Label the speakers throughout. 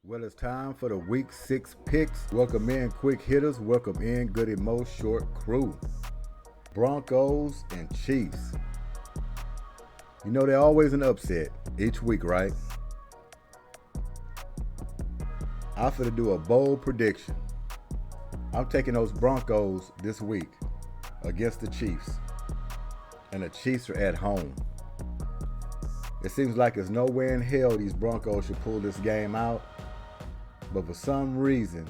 Speaker 1: Well, it's time for the Week 6 picks. Welcome in, quick hitters. Welcome in, Goodymo short crew. Broncos and Chiefs. You know, they're always an upset each week, right? I'm finna do a bold prediction. I'm taking those Broncos this week against the Chiefs. And the Chiefs are at home. It seems like there's nowhere in hell these Broncos should pull this game out. But for some reason,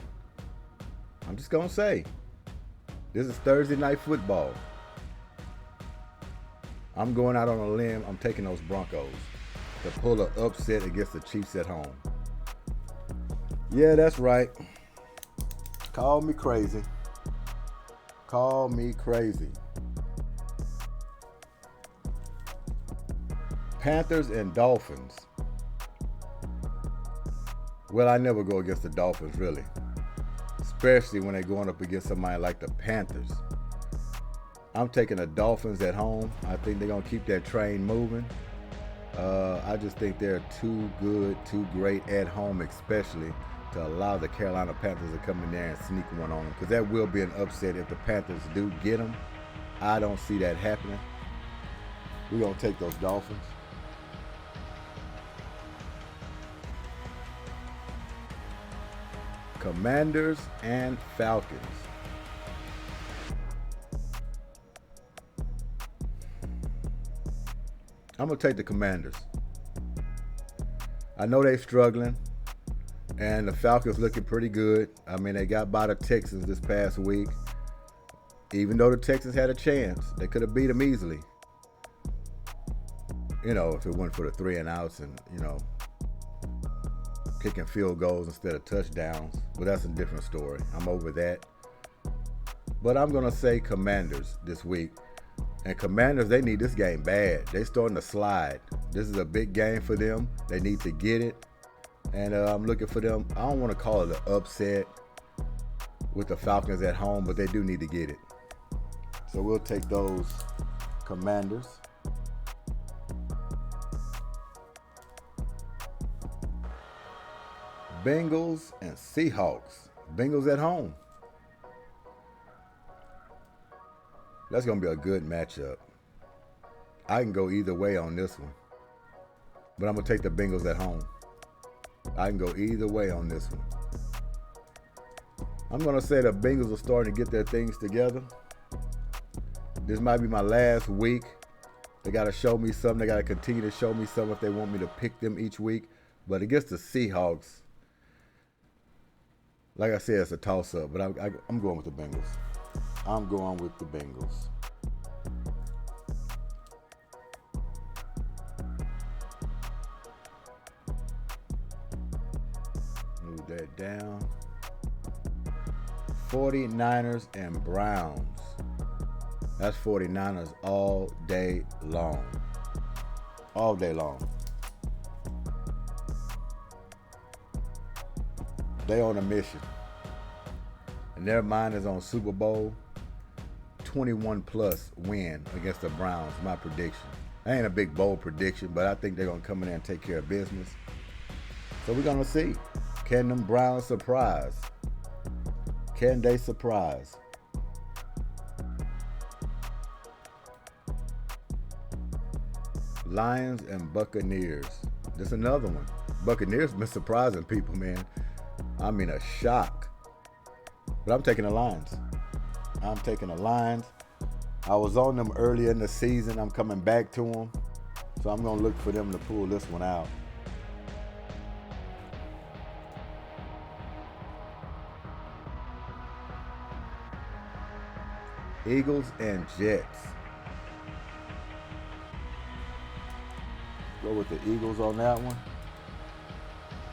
Speaker 1: I'm just going to say, this is Thursday night football. I'm going out on a limb. I'm taking those Broncos to pull an upset against the Chiefs at home. Yeah, that's right. Call me crazy. Call me crazy. Panthers and Dolphins. Well, I never go against the Dolphins, really. Especially when they're going up against somebody like the Panthers. I'm taking the Dolphins at home. I think they're going to keep that train moving. I just think they're too good, too great at home, especially to allow the Carolina Panthers to come in there and sneak one on them. Because that will be an upset if the Panthers do get them. I don't see that happening. We're going to take those Dolphins. Commanders and Falcons. I'm going to take the Commanders. I know they're struggling, and the Falcons looking pretty good. I mean, they got by the Texans this past week. Even though the Texans had a chance, they could have beat them easily. You know, if it weren't for the 3 and outs and, kicking field goals instead of touchdowns. But that's a different story. I'm over that. But I'm going to say Commanders this week. And Commanders, they need this game bad. They're starting to slide. This is a big game for them. They need to get it. And I'm looking for them. I don't want to call it an upset with the Falcons at home, but they do need to get it. So we'll take those Commanders. Bengals and Seahawks. Bengals at home. That's going to be a good matchup. I can go either way on this one. But I'm going to take the Bengals at home. I can go either way on this one. I'm going to say the Bengals are starting to get their things together. This might be my last week. They got to show me something. They got to continue to show me something if they want me to pick them each week. But against the Seahawks, like I said, it's a toss-up, but I'm going with the Bengals. I'm going with the Bengals. Move that down. 49ers and Browns. That's 49ers all day long. All day long. They on a mission. And their mind is on Super Bowl 21+ win against the Browns, my prediction. I ain't a big bold prediction, but I think they're going to come in there and take care of business. So we're going to see. Can them Browns surprise? Can they surprise? Lions and Buccaneers. This another one. Buccaneers been surprising people, man. I mean, a shock. But I'm taking the Lions. I'm taking the Lions. I was on them earlier in the season. I'm coming back to them. So I'm going to look for them to pull this one out. Eagles and Jets. Go with the Eagles on that one.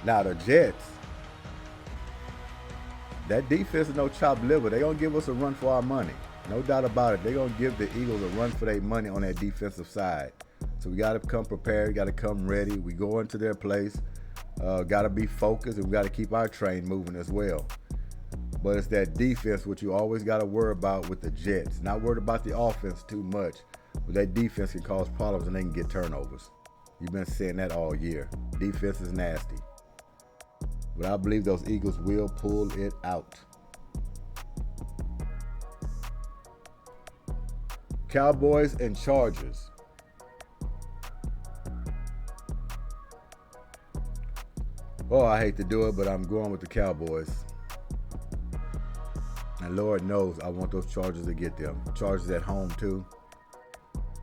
Speaker 1: Now the Jets. That defense is no chopped liver. They're going to give us a run for our money. No doubt about it. They're going to give the Eagles a run for their money on that defensive side. So we got to come prepared. We got to come ready. We go into their place. Got to be focused, and we got to keep our train moving as well. But it's that defense which you always got to worry about with the Jets. Not worried about the offense too much. But that defense can cause problems and they can get turnovers. You've been saying that all year. Defense is nasty. But I believe those Eagles will pull it out. Cowboys and Chargers. Oh, I hate to do it, but I'm going with the Cowboys. And Lord knows I want those Chargers to get them. Chargers at home too.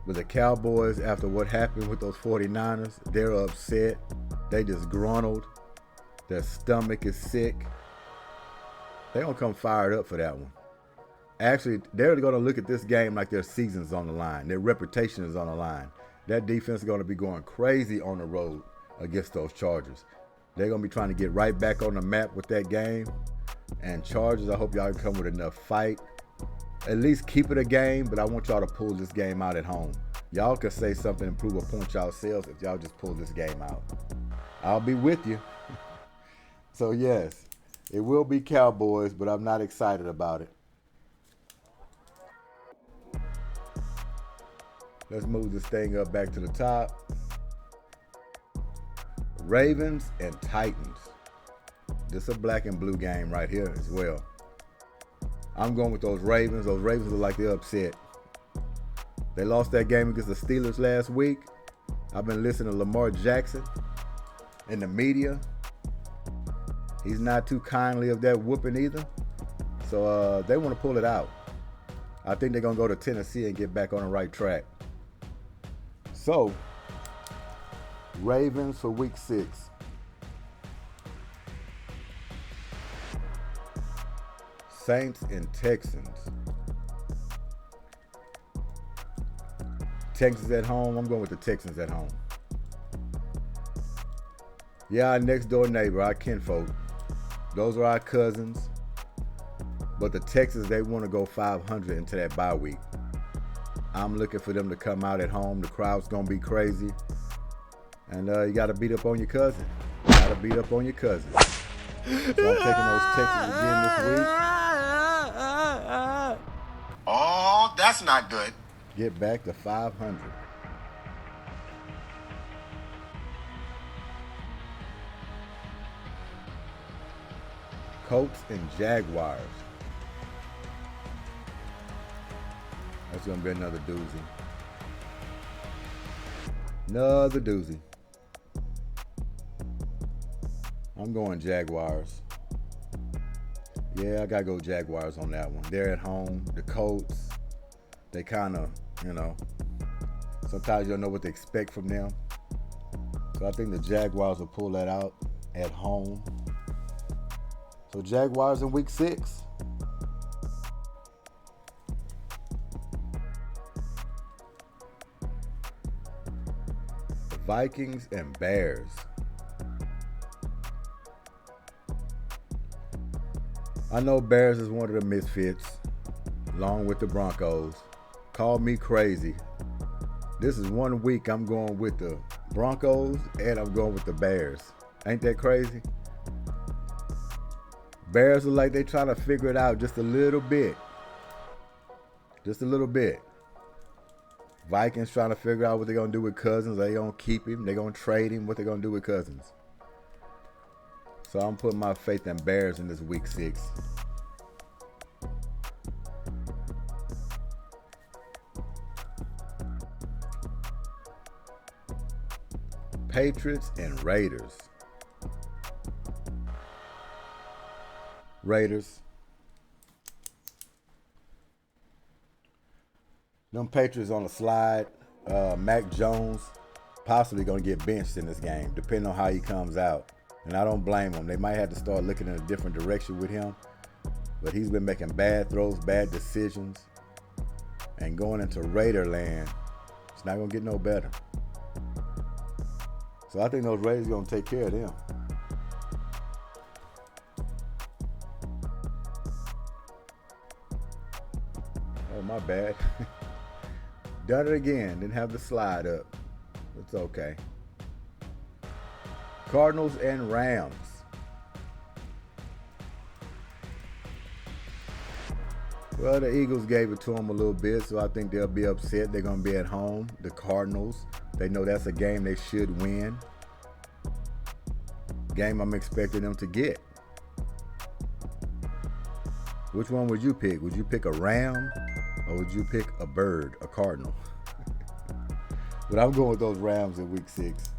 Speaker 1: But the Cowboys, after what happened with those 49ers, they're upset. They just gruntled. Their stomach is sick. They're going to come fired up for that one. Actually, they're going to look at this game like their season's on the line. Their reputation is on the line. That defense is going to be going crazy on the road against those Chargers. They're going to be trying to get right back on the map with that game. And Chargers, I hope y'all can come with enough fight. At least keep it a game, but I want y'all to pull this game out at home. Y'all can say something and prove a point yourselves if y'all just pull this game out. I'll be with you. So yes, it will be Cowboys, but I'm not excited about it. Let's move this thing up back to the top. Ravens and Titans. This is a black and blue game right here as well. I'm going with those Ravens. Those Ravens are like they're upset. They lost that game against the Steelers last week. I've been listening to Lamar Jackson in the media. He's not too kindly of that whooping either. So they want to pull it out. I think they're going to go to Tennessee and get back on the right track. So, Ravens for week 6. Saints and Texans. Texans at home. I'm going with the Texans at home. Yeah, our next door neighbor, our kinfolk. Those are our cousins. But the Texans, they want to go 500 into that bye week. I'm looking for them to come out at home. The crowd's going to be crazy. And you got to beat up on your cousin. So I'm taking those Texans again this week.
Speaker 2: Oh, that's not good.
Speaker 1: Get back to 500. Colts and Jaguars. That's going to be another doozy. Another doozy. I'm going Jaguars. Yeah, I got to go Jaguars on that one. They're at home. The Colts, they kind of, sometimes you don't know what to expect from them. So I think the Jaguars will pull that out at home. So Jaguars in week 6. Vikings and Bears. I know Bears is one of the misfits, along with the Broncos. Call me crazy. This is 1 week I'm going with the Broncos and I'm going with the Bears. Ain't that crazy? Bears are like they trying to figure it out just a little bit. Just a little bit. Vikings trying to figure out what they're going to do with Cousins. Are they going to keep him? They're going to trade him? What they're going to do with Cousins? So I'm putting my faith in Bears in this week 6. Patriots and Raiders. Raiders. Them Patriots on the slide. Mac Jones possibly going to get benched in this game, depending on how he comes out. And I don't blame him. They might have to start looking in a different direction with him. But he's been making bad throws, bad decisions. And going into Raider land, it's not going to get no better. So I think those Raiders are going to take care of them. Oh, my bad. Done it again. Didn't have the slide up. It's okay. Cardinals and Rams. Well, the Eagles gave it to them a little bit, so I think they'll be upset. They're going to be at home. The Cardinals, they know that's a game they should win. game I'm expecting them to get. Which one would you pick? Would you pick a Ram or would you pick a bird, a Cardinal? But I'm going with those Rams in week 6.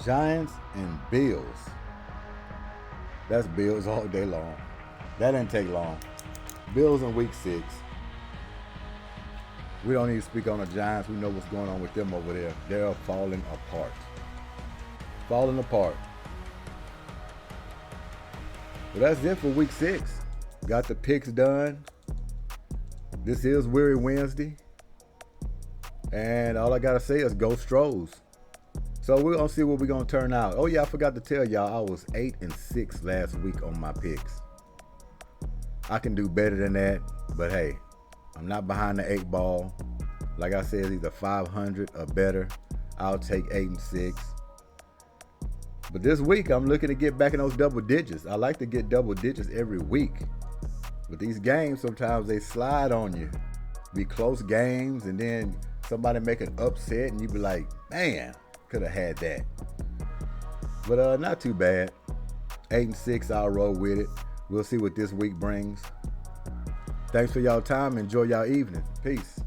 Speaker 1: Giants and Bills. That's Bills all day long. That didn't take long. Bills in week 6. We don't need to speak on the Giants. We know what's going on with them over there. They're falling apart. Falling apart. But that's it for week 6. Got the picks done. This is Weary Wednesday. And all I got to say is go Stros. So we're going to see what we're going to turn out. Oh, yeah, I forgot to tell y'all, I was 8-6 last week on my picks. I can do better than that, but hey, I'm not behind the 8 ball. Like I said, either 500 or better. I'll take 8-6. But this week, I'm looking to get back in those double digits. I like to get double digits every week. But these games, sometimes they slide on you. Be close games, and then somebody make an upset, and you be like, man, could have had that. But not too bad. 8-6, I'll roll with it. We'll see what this week brings. Thanks for y'all time. Enjoy y'all evening. Peace.